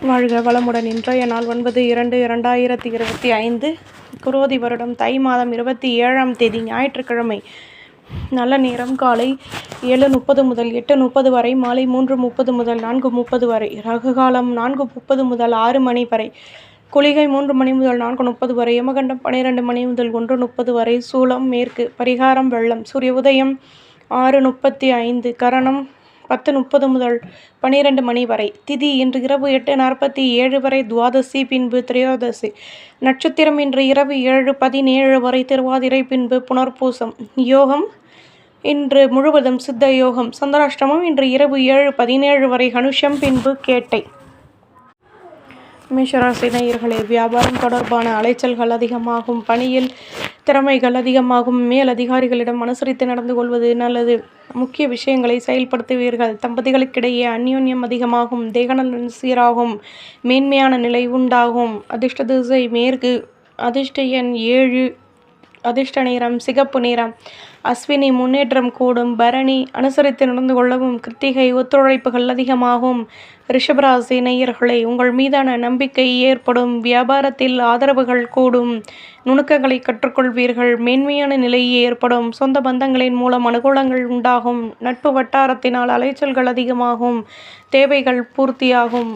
வாழ்க வளமுடன். இன்றைய நாள் 9/2/2025 குரோதி வருடம் தை மாதம் 27ஆம் தேதி ஞாயிற்றுக்கிழமை. நல்ல நேரம் காலை 7:30 முதல் 8:30 வரை, மாலை 3:30 முதல் 4:30 வரை, ரகுகாலம் 4:30 முதல் 6 மணி வரை, குளிகை 3 மணி முதல் 4:30 வரை, யமகண்டம் 12 மணி முதல் 1:30 வரை, சூலம் மேற்கு, பரிகாரம் வெள்ளம், சூரிய உதயம் 6:35, கரணம் 10:30 முதல் 12 மணி வரை, திதி இன்று இரவு 8:47 வரை, துவாதசி பின்பு திரையோதசி, நட்சத்திரம் இன்று இரவு 7:17 வரை, திருவாதிரை பின்பு புனர்பூசம், யோகம் இன்று முழுவதும் சித்த யோகம், சந்திராஷ்டமம் இன்று இரவு 7:17 வரை, ஹனுஷம் பின்பு கேட்டை. மேஷராசி நேயர்களே, வியாபாரம் தொடர்பான அலைச்சல்கள் அதிகமாகும், பணியில் திறமைகள் அதிகமாகும், மேல் அதிகாரிகளிடம் அனுசரித்து நடந்து கொள்வது நல்லது. முக்கிய விஷயங்களை செயல்படுத்துவீர்கள். தம்பதிகளுக்கிடையே அந்யோன்யம் அதிகமாகும், தேகநலன் சீராகும், மேன்மையான நிலை உண்டாகும். அதிர்ஷ்ட திசை மேற்கு, அதிர்ஷ்ட எண் 7, அதிர்ஷ்ட நிறம் சிகப்பு நிறம். அஸ்வினி முன்னேற்றம் கூடும், பரணி அனுசரித்து நடந்து கொள்ளவும், கிருத்திகை ஒத்துழைப்புகள் அதிகமாகும். ரிஷபராசி நேயர்களே, உங்கள் மீதான நம்பிக்கை ஏற்படும், வியாபாரத்தில் ஆதரவுகள் கூடும், நுணுக்கங்களை கற்றுக்கொள்வீர்கள், மேன்மையான நிலை ஏற்படும், சொந்த பந்தங்களின் மூலம் அனுகூலங்கள் உண்டாகும், நட்பு வட்டாரத்தினால் அலைச்சல்கள் அதிகமாகும், தேவைகள் பூர்த்தியாகும்.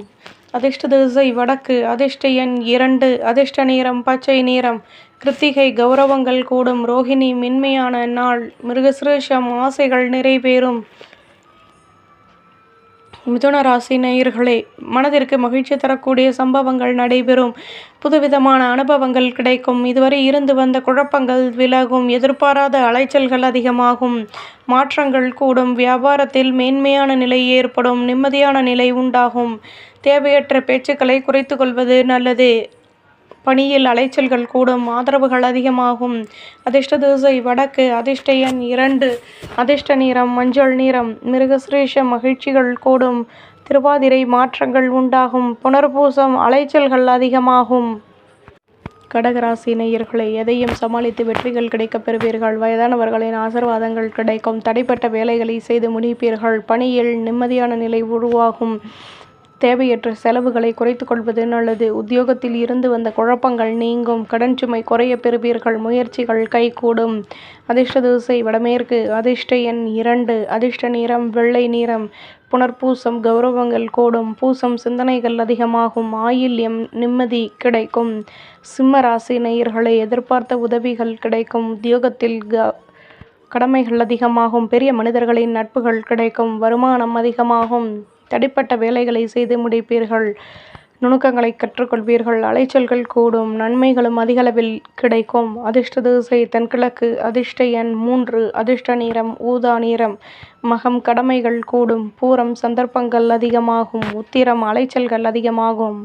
அதிர்ஷ்ட திசை வடக்கு, அதிர்ஷ்ட எண் 2, அதிர்ஷ்ட நிறம் பச்சை நிறம். கிருத்திகை கௌரவங்கள் கூடும், ரோஹிணி மென்மையான நாள், மிருகசிரேஷம் ஆசைகள் நிறைவேறும். மிதுன ராசி நேயர்களே, மனதிற்கு மகிழ்ச்சி தரக்கூடிய சம்பவங்கள் நடைபெறும், புதுவிதமான அனுபவங்கள் கிடைக்கும், இதுவரை இருந்து வந்த குழப்பங்கள் விலகும், எதிர்பாராத அலைச்சல்கள் அதிகமாகும், மாற்றங்கள் கூடும், வியாபாரத்தில் மேன்மையான நிலை ஏற்படும், நிம்மதியான நிலை உண்டாகும், தேவையற்ற பேச்சுக்களை குறைத்து கொள்வது நல்லது. பணியில் அலைச்சல்கள் கூடும், ஆதரவுகள் அதிகமாகும். அதிர்ஷ்ட திசை வடக்கு, அதிர்ஷ்ட எண் 2, அதிர்ஷ்ட நிறம் மஞ்சள் நிறம். மிருகசிரேஷ மகிழ்ச்சிகள் கூடும், திருவாதிரை மாற்றங்கள் உண்டாகும், புனர்பூசம் அலைச்சல்கள் அதிகமாகும். கடகராசி நேயர்களே, எதையும் சமாளித்து வெற்றிகள் கிடைக்கப் பெறுவீர்கள், வயதானவர்களின் ஆசீர்வாதங்கள் கிடைக்கும், தடைப்பட்ட வேலைகளை செய்து முடிப்பீர்கள், பணியில் நிம்மதியான நிலை உருவாகும், தேவையற்ற செலவுகளை குறைத்து கொள்வது நல்லது. உத்தியோகத்தில் இருந்து வந்த குழப்பங்கள் நீங்கும், கடன் சுமை குறைய பெறுவீர்கள், முயற்சிகள் கைகூடும். அதிர்ஷ்ட திசை வடமேற்கு, அதிர்ஷ்ட எண் 2, அதிர்ஷ்ட நிறம் வெள்ளை நிறம். புனர்பூசம் கௌரவங்கள் கூடும், பூசம் சிந்தனைகள் அதிகமாகும், ஆயில்யம் நிம்மதி கிடைக்கும். சிம்ம ராசி நேயர்களே, எதிர்பார்த்த உதவிகள் கிடைக்கும், உத்தியோகத்தில் கடமைகள் அதிகமாகும், பெரிய மனிதர்களின் நட்புகள் கிடைக்கும், வருமானம் அதிகமாகும், தடைப்பட்ட வேலைகளை செய்து முடிப்பீர்கள், நுணுக்கங்களை கற்றுக்கொள்வீர்கள், அலைச்சல்கள் கூடும், நன்மைகளும் அதிகளவில் கிடைக்கும். அதிர்ஷ்ட திசை தென்கிழக்கு, அதிர்ஷ்ட எண் 3, அதிர்ஷ்ட நிறம் ஊதா நிறம். மகம் கடமைகள் கூடும், பூரம் சந்தர்ப்பங்கள் அதிகமாகும், உத்திரம் அலைச்சல்கள் அதிகமாகும்.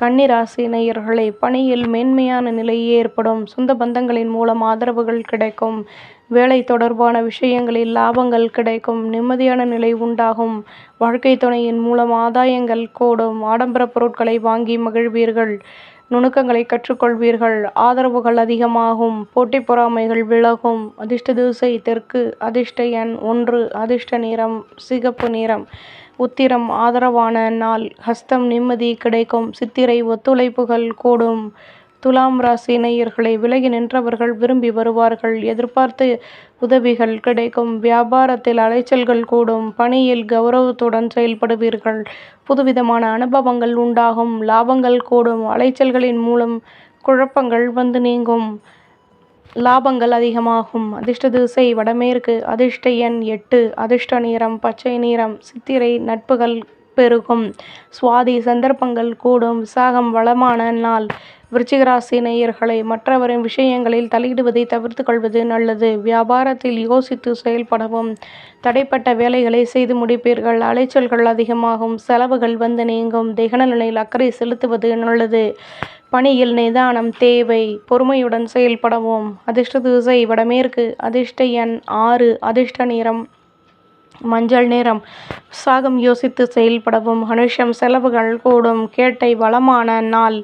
கன்னிராசி நேயர்களே, பணியில் மேன்மையான நிலை ஏற்படும், சொந்த பந்தங்களின் மூலம் ஆதரவுகள் கிடைக்கும், வேலை தொடர்பான விஷயங்களில் லாபங்கள் கிடைக்கும், நிம்மதியான நிலை உண்டாகும், வாழ்க்கை துணையின் மூலம் ஆதாயங்கள் கூடும், ஆடம்பர பொருட்களை வாங்கி மகிழ்வீர்கள், நுணுக்கங்களை கற்றுக்கொள்வீர்கள், ஆதரவுகள் அதிகமாகும், போட்டி பொறாமைகள் விலகும். அதிர்ஷ்ட திசை தெற்கு, அதிர்ஷ்ட எண் 1, அதிர்ஷ்ட நிறம் சிகப்பு நிறம். உத்திரம் ஆதரவான நாள், ஹஸ்தம் நிம்மதி கிடைக்கும், சித்திரை ஒத்துழைப்புகள் கூடும். துலாம் ராசி நேயர்களை, விலகி நின்றவர்கள் விரும்பி வருவார்கள், எதிர்பார்த்து உதவிகள் கிடைக்கும், வியாபாரத்தில் அலைச்சல்கள் கூடும், பணியில் கௌரவத்துடன் செயல்படுவீர்கள், புதுவிதமான அனுபவங்கள் உண்டாகும், லாபங்கள் கூடும், அலைச்சல்களின் மூலம் குழப்பங்கள் வந்து நீங்கும், லாபங்கள் அதிகமாகும். அதிர்ஷ்ட திசை வடமேற்கு, அதிர்ஷ்ட எண் 8, அதிர்ஷ்ட நிறம் பச்சை நிறம். சித்திரை நட்புகள் பெருகும், சுவாதி சந்தர்ப்பங்கள் கூடும், விசாகம் வளமான நாள். விருச்சிகராசி நேயர்களை, மற்றவரின் விஷயங்களில் தலையிடுவதை தவிர்த்து கொள்வது நல்லது, வியாபாரத்தில் யோசித்து செயல்படவும், தடைப்பட்ட வேலைகளை செய்து முடிப்பீர்கள், அலைச்சல்கள் அதிகமாகும், செலவுகள் வந்து நீங்கும், தேகநலனில் அக்கறை செலுத்துவது நல்லது, பணியில் நிதானம் தேவை, பொறுமையுடன் செயல்படவும். அதிர்ஷ்ட திசை வடமேற்கு, அதிர்ஷ்ட எண் 6, அதிர்ஷ்ட நிறம் மஞ்சள் நிறம். விசாகம் யோசித்து செயல்படவும், ஹனுஷம் செலவுகள் கூடும், கேட்டை வளமான நாள்.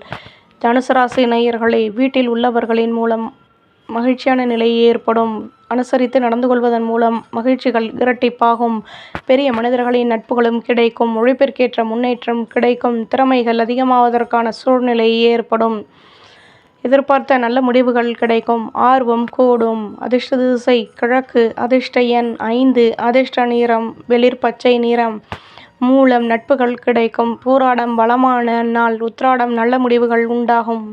தனுசு ராசி நேயர்களே, வீட்டில் உள்ளவர்களின் மூலம் மகிழ்ச்சியான நிலை ஏற்படும், அனுசரித்து நடந்து கொள்வதன் மூலம் மகிழ்ச்சிகள் இரட்டிப்பாகும். பெரிய மனிதர்களின் நட்புகளும் கிடைக்கும். உழைப்பிற்கேற்ற முன்னேற்றம் கிடைக்கும். திறமைகள் அதிகமாவதற்கான சூழ்நிலை ஏற்படும். எதிர்பார்த்த நல்ல முடிவுகள் கிடைக்கும். ஆர்வம் கூடும். அதிர்ஷ்ட திசை கிழக்கு. அதிர்ஷ்ட எண் 5. அதிர்ஷ்ட நிறம் வெளிர் பச்சை நிறம். மூலம் நட்புகள் கிடைக்கும். பூராடம் வளமான நாள். உத்திராடம் நல்ல முடிவுகள் உண்டாகும்.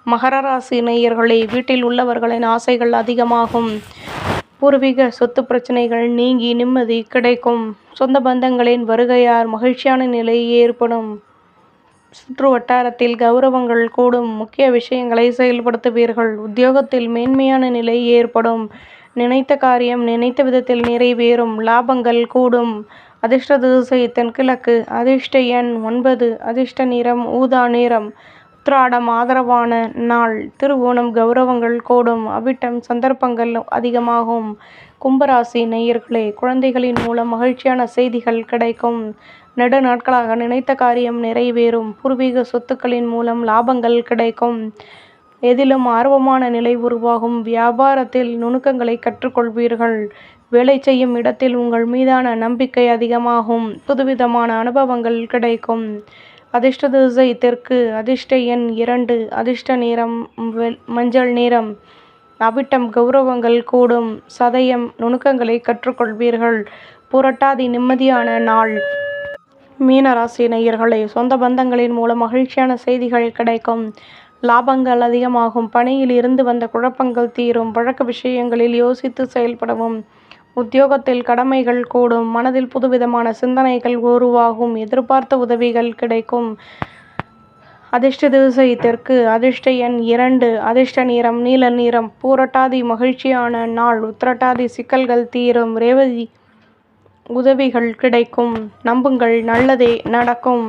மகர ராசி நேயர்களே, வீட்டில் உள்ளவர்களின் ஆசைகள் அதிகமாகும். பூர்வீக சொத்து பிரச்சனைகள் நீங்கி நிம்மதி கிடைக்கும். சொந்த பந்தங்களின் வருகையால் மகிழ்ச்சியான நிலை ஏற்படும். சுற்று வட்டாரத்தில் கௌரவங்கள் கூடும். முக்கிய விஷயங்களை செயல்படுத்துவீர்கள். உத்தியோகத்தில் மேன்மையான நிலை ஏற்படும். நினைத்த காரியம் நினைத்த விதத்தில் நிறைவேறும். லாபங்கள் கூடும். அதிர்ஷ்ட திசை தென்கிழக்கு. அதிர்ஷ்ட எண் 9. அதிர்ஷ்ட நிறம் ஊதா நிறம். உத்திராடம் ஆதரவான நாள். திருவோணம் கௌரவங்கள் கூடும். அவிட்டம் சந்தர்ப்பங்கள் அதிகமாகும். கும்பராசி நேயர்களே, குழந்தைகளின் மூலம் மகிழ்ச்சியான செய்திகள் கிடைக்கும். நெடு நாட்களாக நினைத்த காரியம் நிறைவேறும். பூர்வீக சொத்துக்களின் மூலம் லாபங்கள் கிடைக்கும். எதிலும் ஆர்வமான நிலை உருவாகும். வியாபாரத்தில் நுணுக்கங்களை கற்றுக்கொள்வீர்கள். வேலை செய்யும் இடத்தில் உங்கள் மீதான நம்பிக்கை அதிகமாகும். புதுவிதமான அனுபவங்கள் கிடைக்கும். அதிர்ஷ்ட திசை தெற்கு. அதிர்ஷ்ட எண் 2. அதிர்ஷ்ட நிறம் மஞ்சள் நிறம். அவிட்டம் கௌரவங்கள் கூடும். சதயம் நுணுக்கங்களை கற்றுக்கொள்வீர்கள். புரட்டாதி நிம்மதியான நாள். மீனராசி நேயர்களே, சொந்த பந்தங்களின் மூலம் மகிழ்ச்சியான செய்திகள் கிடைக்கும். லாபங்கள் அதிகமாகும். பணியில் இருந்து வந்த குழப்பங்கள் தீரும். வழக்கு விஷயங்களில் யோசித்து செயல்படவும். உத்தியோகத்தில் கடமைகள் கூடும். மனதில் புதுவிதமான சிந்தனைகள் உருவாகும். எதிர்பார்த்த உதவிகள் கிடைக்கும். அதிர்ஷ்ட திசை தெற்கு. அதிர்ஷ்ட எண் 2. அதிர்ஷ்ட நிறம் நீல நிறம். பூரட்டாதி மகிழ்ச்சியான நாள். உத்திரட்டாதி சிக்கல்கள் தீரும். ரேவதி உதவிகள் கிடைக்கும். நம்புங்கள், நல்லதே நடக்கும்.